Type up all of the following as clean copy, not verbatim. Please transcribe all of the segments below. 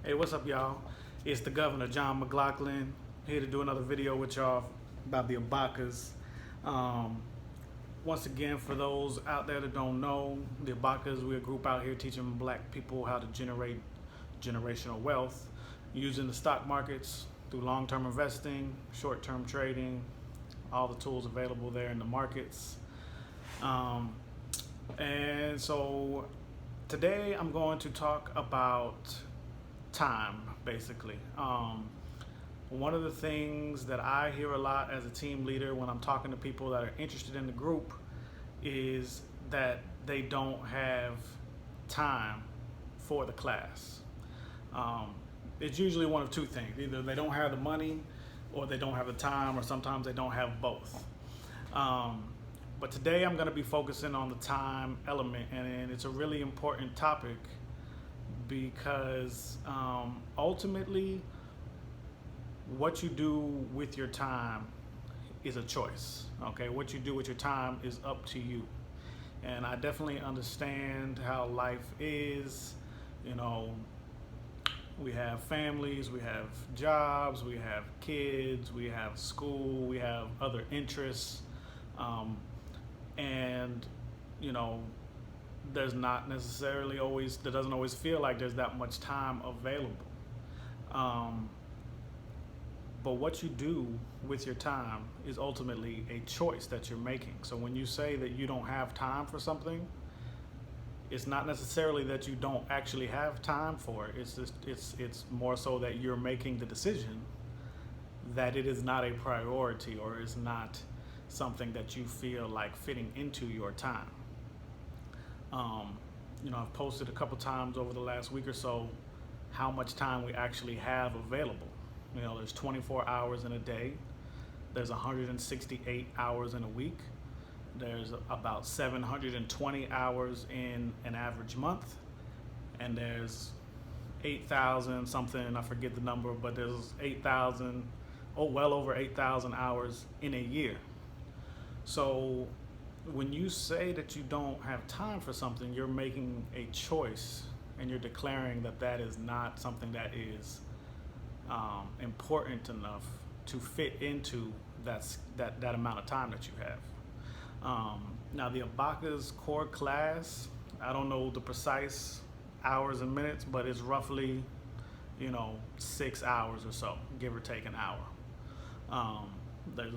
Hey, what's up, y'all? It's the Governor, John McLaughlin, here to do another video with y'all about the Abakuas. Um, Once again, for those out there that don't know, the Abakuas, we're a group out here teaching black people how to generate generational wealth using the stock markets through long-term investing, short-term trading, all the tools available there in the markets. Um, and so today I'm going to talk about time, basically. One of the things that I hear a lot as a team leader when I'm talking to people that are interested in the group is that they don't have time for the class. It's usually one of two things. Either they don't have the money or they don't have the time, or sometimes they don't have both. But today I'm going to be focusing on the time element, and it's a really important topic because ultimately what you do with your time is a choice. Okay, what you do with your time is up to you. And I definitely understand how life is. You know, we have families, we have jobs, we have kids, we have school, we have other interests, and you know, there's not necessarily always, there doesn't always feel like there's that much time available. But what you do with your time is ultimately a choice that you're making. So when you say that you don't have time for something, it's not necessarily that you don't actually have time for it. It's more so that you're making the decision that it is not a priority, or is not something that you feel like fitting into your time. I've posted a couple times over the last week or so how much time we actually have available. There's 24 hours in a day. There's 168 hours in a week. There's about 720 hours in an average month. And there's 8,000 something, I forget the number, but there's 8,000, well over 8,000 hours in a year. So when you say that you don't have time for something, you're making a choice, and you're declaring that that is not something that is important enough to fit into that amount of time that you have. Now the Abakuas core class, I don't know the precise hours and minutes, but it's roughly 6 hours or so, give or take an hour. There's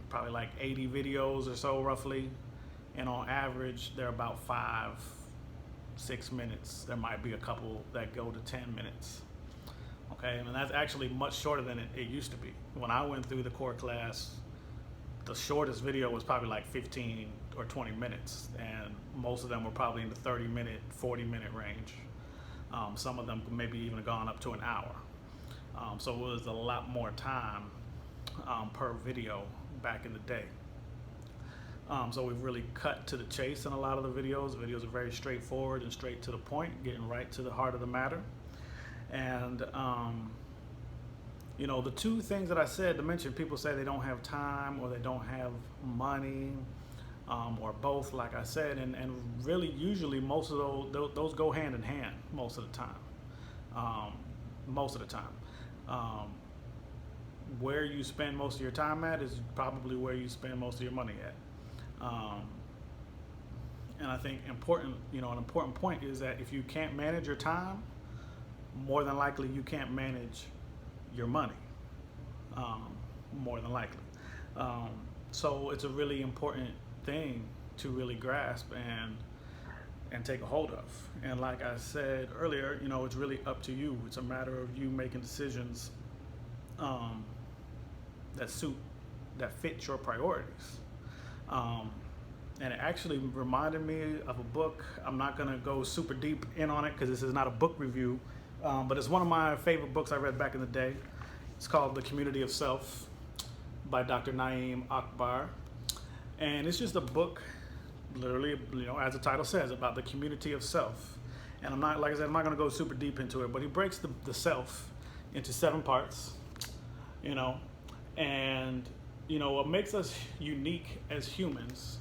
probably like 80 videos or so roughly, and on average they're about 5-6 minutes. There might be a couple that go to 10 minutes. Okay, and that's actually much shorter than it used to be. When I went through the core class, the shortest video was probably like 15 or 20 minutes, and most of them were probably in the 30-minute, 40-minute range. Some of them maybe even gone up to an hour. So it was a lot more time per video back in the day. So we've really cut to the chase in a lot of the videos. The videos are very straightforward and straight to the point, getting right to the heart of the matter. And the two things that I said to mention, people say they don't have time or they don't have money, or both, like I said, and really usually most of those go hand in hand most of the time. Where you spend most of your time at is probably where you spend most of your money at. And I think an important point is that if you can't manage your time, more than likely you can't manage your money, more than likely. So it's a really important thing to really grasp and take a hold of. And like I said earlier, it's really up to you. It's a matter of you making decisions that fit your priorities. And it actually reminded me of a book. I'm not gonna go super deep in on it because this is not a book review, but it's one of my favorite books I read back in the day. It's called The Community of Self by Dr. Naeem Akbar. And it's just a book, literally, as the title says, about the community of self. And I'm not going to go super deep into it, but he breaks the self into 7 parts, and, what makes us unique as humans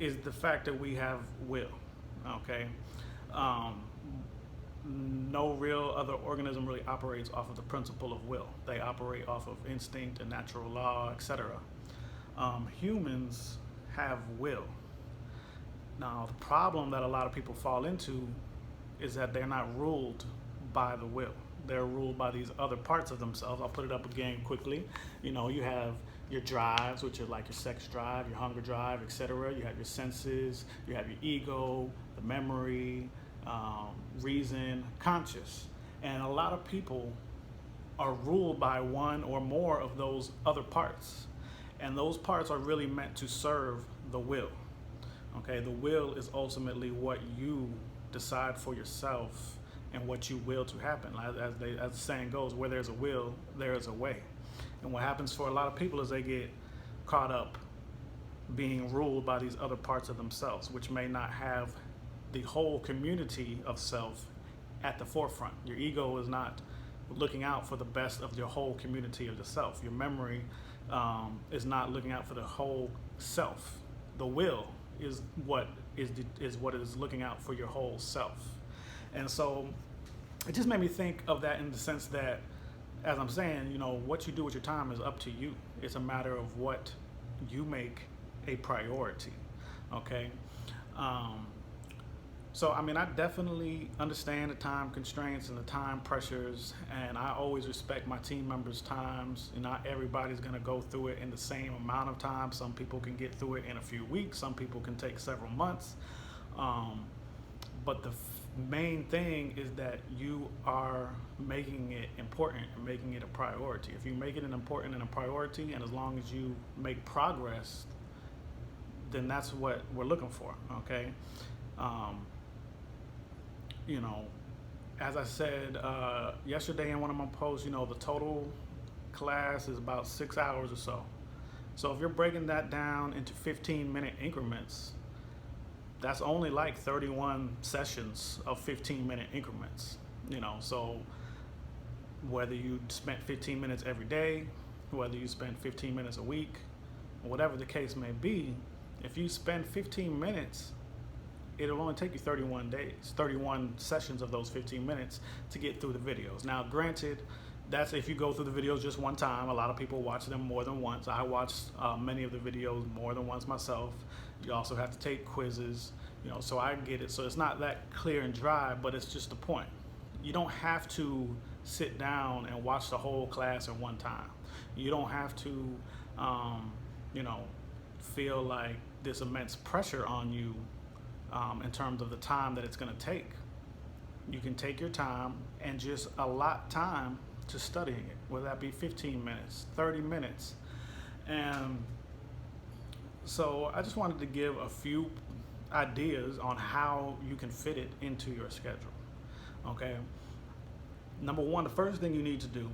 is the fact that we have will, okay? no real other organism really operates off of the principle of will. They operate off of instinct and natural law, etc. Humans have will. Now, the problem that a lot of people fall into is that they're not ruled by the will. They're ruled by these other parts of themselves. I'll put it up again quickly. You have your drives, which are like your sex drive, your hunger drive, etc. You have your senses, you have your ego, the memory, reason, conscious. And a lot of people are ruled by one or more of those other parts. And those parts are really meant to serve the will. Okay, the will is ultimately what you decide for yourself and what you will to happen. As the saying goes, where there's a will, there is a way. And what happens for a lot of people is they get caught up being ruled by these other parts of themselves, which may not have the whole community of self at the forefront. Your ego is not looking out for the best of your whole community of the self. Your memory is not looking out for the whole self. The will is what is looking out for your whole self. And so it just made me think of that in the sense that, as I'm saying, what you do with your time is up to you. It's a matter of what you make a priority. Okay. So, I definitely understand the time constraints and the time pressures, and I always respect my team members' times. Not everybody's going to go through it in the same amount of time. Some people can get through it in a few weeks. Some people can take several months. But the main thing is that you are making it important and making it a priority. If you make it an important and a priority, and as long as you make progress, then that's what we're looking for. Okay. As I said yesterday in one of my posts, the total class is about 6 hours or so. So if you're breaking that down into 15-minute increments, that's only like 31 sessions of 15-minute increments. So whether you spent 15 minutes every day, whether you spend 15 minutes a week, whatever the case may be, if you spend 15 minutes, it'll only take you 31 days, 31 sessions of those 15 minutes to get through the videos. Now, granted, that's if you go through the videos just one time. A lot of people watch them more than once. I watched many of the videos more than once myself. You also have to take quizzes, so I get it. So it's not that clear and dry, but it's just the point. You don't have to sit down and watch the whole class at one time. You don't have to, feel like this immense pressure on you in terms of the time that it's going to take. You can take your time and just allot time to studying it, whether that be 15 minutes, 30 minutes. And so I just wanted to give a few ideas on how you can fit it into your schedule. Okay. Number one, the first thing you need to do,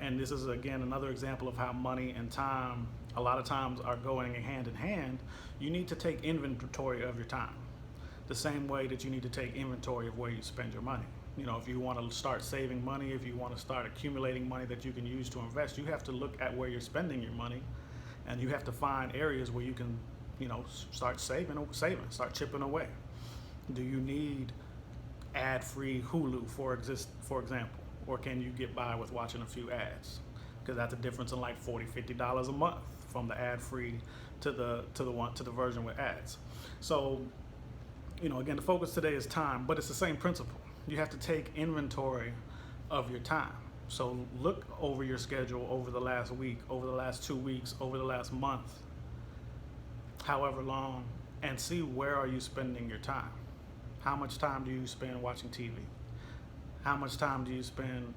and this is again another example of how money and time a lot of times are going hand in hand, you need to take inventory of your time. The same way that you need to take inventory of where you spend your money. If you want to start saving money, if you want to start accumulating money that you can use to invest, you have to look at where you're spending your money, and you have to find areas where you can, start saving, start chipping away. Do you need ad-free Hulu, for example, or can you get by with watching a few ads? Because that's a difference in like $40, $50 a month from the ad-free to the version with ads. So, again, the focus today is time, but it's the same principle. You have to take inventory of your time. So look over your schedule over the last week, over the last 2 weeks, over the last month, however long, and see where are you spending your time. How much time do you spend watching TV? How much time do you spend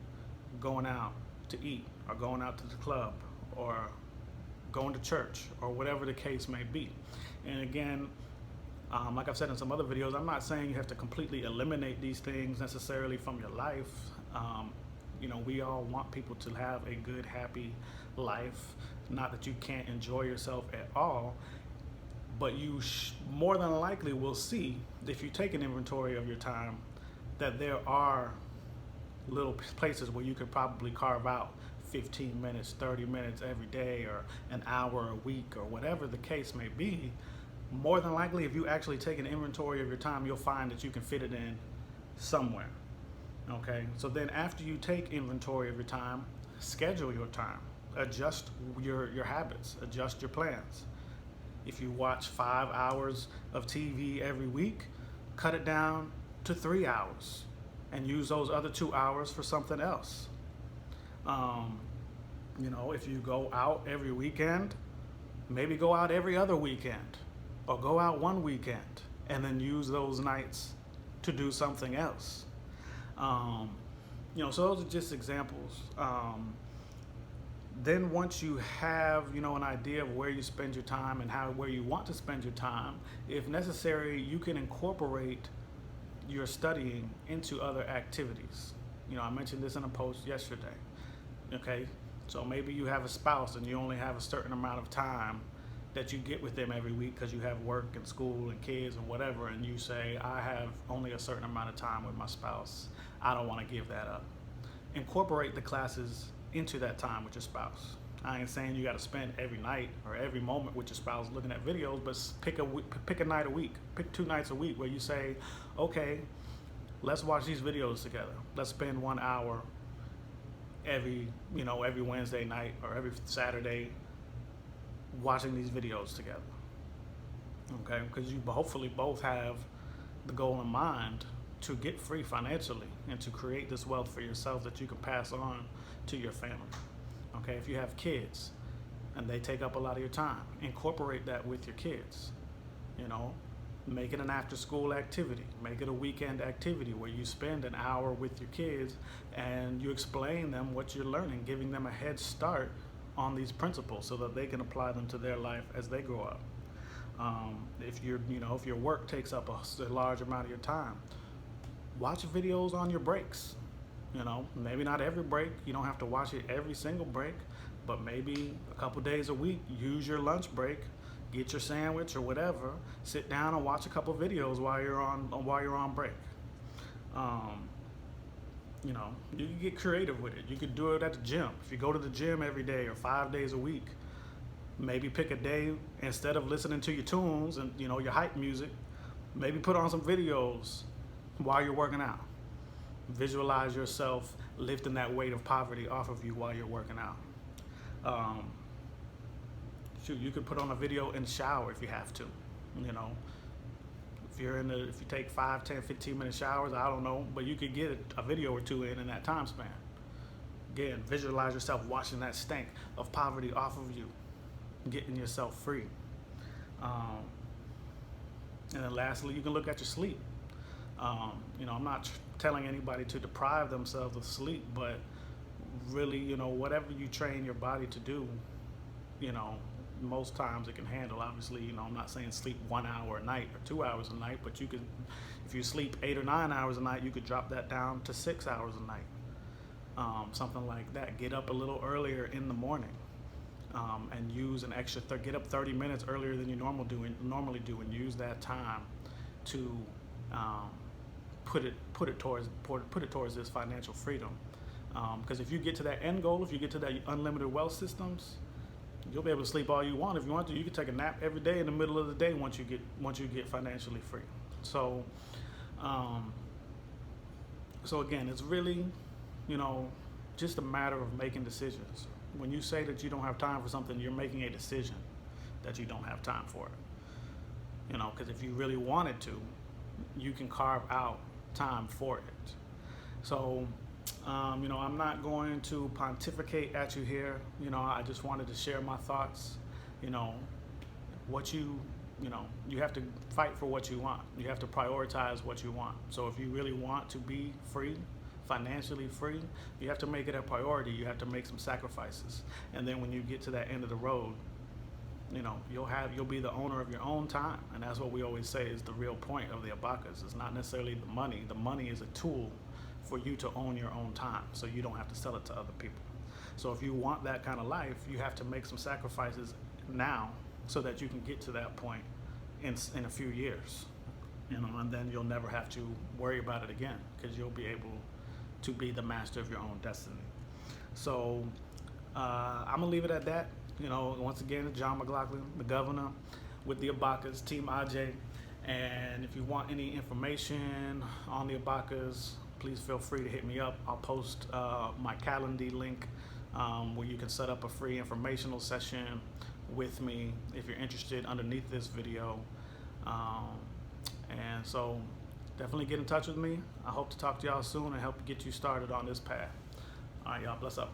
going out to eat, or going out to the club, or going to church, or whatever the case may be? And again, like I've said in some other videos, I'm not saying you have to completely eliminate these things necessarily from your life. We all want people to have a good, happy life. Not that you can't enjoy yourself at all, but you more than likely will see, if you take an inventory of your time, that there are little places where you could probably carve out 15 minutes, 30 minutes every day, or an hour a week, or whatever the case may be. More than likely, if you actually take an inventory of your time, you'll find that you can fit it in somewhere. Okay, so then after you take inventory of your time, schedule your time, adjust your habits, adjust your plans. If you watch 5 hours of TV every week, cut it down to 3 hours and use those other 2 hours for something else. Um, if you go out every weekend, maybe go out every other weekend or go out one weekend and then use those nights to do something else. Um, so those are just examples. Then once you have, an idea of where you spend your time and where you want to spend your time, if necessary, you can incorporate your studying into other activities. I mentioned this in a post yesterday. Okay, so maybe you have a spouse and you only have a certain amount of time that you get with them every week because you have work and school and kids and whatever, and you say, I have only a certain amount of time with my spouse. I don't want to give that up. Incorporate the classes into that time with your spouse. I ain't saying you got to spend every night or every moment with your spouse looking at videos, but pick a night a week, pick 2 nights a week where you say, okay, let's watch these videos together. Let's spend 1 hour every Wednesday night or every Saturday watching these videos together. Okay, because you hopefully both have the goal in mind to get free financially and to create this wealth for yourself that you can pass on to your family. Okay, if you have kids and they take up a lot of your time, incorporate that with your kids. Make it an after school activity, make it a weekend activity where you spend an hour with your kids and you explain them what you're learning, giving them a head start on these principles so that they can apply them to their life as they grow up. If your work takes up a large amount of your time, watch videos on your breaks. Maybe not every break. You don't have to watch it every single break, but maybe a couple days a week, use your lunch break, get your sandwich or whatever, sit down and watch a couple videos while you're on break. You can get creative with it. You could do it at the gym. If you go to the gym every day or 5 days a week, maybe pick a day instead of listening to your tunes and your hype music, maybe put on some videos while you're working out. Visualize yourself lifting that weight of poverty off of you while you're working out. You could put on a video in the shower if you have to. If you take 5, 10, 15-minute showers, I don't know, but you could get a video or two in that time span. Again, visualize yourself washing that stank of poverty off of you, getting yourself free. And then lastly, you can look at your sleep. I'm not telling anybody to deprive themselves of sleep, but really, whatever you train your body to do, most times it can handle. Obviously, I'm not saying sleep 1 hour a night or 2 hours a night, but you could, if you sleep 8 or 9 hours a night, you could drop that down to 6 hours a night. Something like that. Get up a little earlier in the morning, and use an extra, get up 30 minutes earlier than you normally do, and use that time to put it towards this financial freedom. Because if you get to that end goal, if you get to that unlimited wealth systems, you'll be able to sleep all you want. If you want to, you can take a nap every day in the middle of the day once you get financially free. So, again, it's really, just a matter of making decisions. When you say that you don't have time for something, you're making a decision that you don't have time for it. Because if you really wanted to, you can carve out time for it. So, I'm not going to pontificate at you here. I just wanted to share my thoughts. You have to fight for what you want. You have to prioritize what you want. So if you really want to be free, financially free, you have to make it a priority. You have to make some sacrifices. And then when you get to that end of the road, you'll be the owner of your own time. And that's what we always say is the real point of the Abakuas. It's not necessarily the money. The money is a tool for you to own your own time, so you don't have to sell it to other people. So if you want that kind of life, you have to make some sacrifices now so that you can get to that point in a few years. And then you'll never have to worry about it again, because you'll be able to be the master of your own destiny. So I'm gonna leave it at that. Once again, John McLaughlin, the governor, with the Abakuas, Team AJ. And if you want any information on the Abakuas, please feel free to hit me up. I'll post my Calendly link where you can set up a free informational session with me if you're interested underneath this video. And so definitely get in touch with me. I hope to talk to y'all soon and help get you started on this path. All right, y'all, bless up.